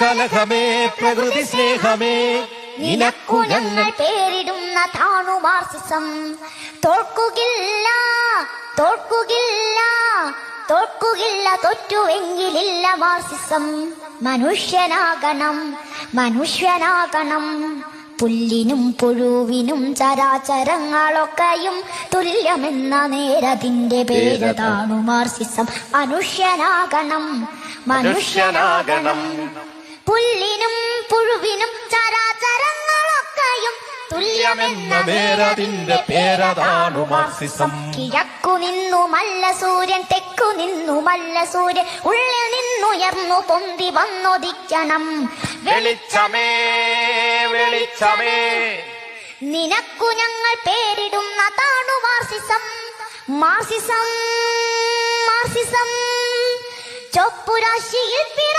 കലഹമേ പ്രകൃതി സ്നേഹമേ നിനക്കു ഞങ്ങൾ പേരിടുന്ന താണു മാർസിസം. തോൽക്കുകില്ല തോൽക്കുകില്ല തോൽക്കുകില്ല തോറ്റുവെങ്കിലില്ല മാർസിസം. മനുഷ്യനാകണം മനുഷ്യനാകണം. പുല്ലിനും പുഴുവിനും ചരാചരങ്ങളൊക്കെയും തുല്യമെന്ന നേരതിന്റെ പേരതാണു മാർസിസം. മനുഷ്യനാകണം മനുഷ്യനാകണം. പുല്ലിനും പുഴുവിനും ചരാചരങ്ങളൊക്കെയും തുല്യമെന്ന നേരതിന്റെ പേരതാണു മാർസിസം. കിഴക്കു നിന്നുമല്ല സൂര്യൻ, തെക്കു നിന്നുമല്ല സൂര്യൻ, ഉള്ളിൽ നിന്നുയർന്നു പൊന്തി വന്നൊതിക്കണം. വെളിച്ചമേ വെളിച്ചമേ നിനക്കു ഞങ്ങൾ പേരിടുന്ന താണു മാർസിസം. മാർസിസം മാർസിസം ചൊപ്പുരാശിയിൽ പിറ